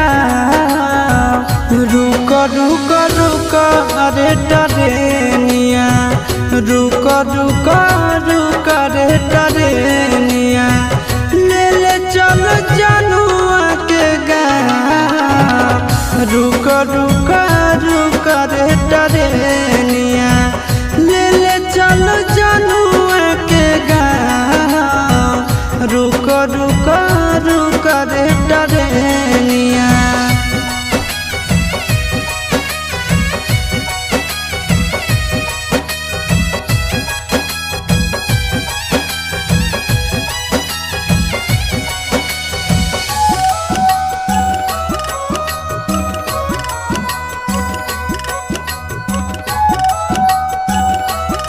गाँव। रुक रुक रुक अरे टरेनिया, रुक रुक रुक रे टरेनिया, ले ले चल जनुआ के गाँव। रुक रुक रुक रे टरेनिया।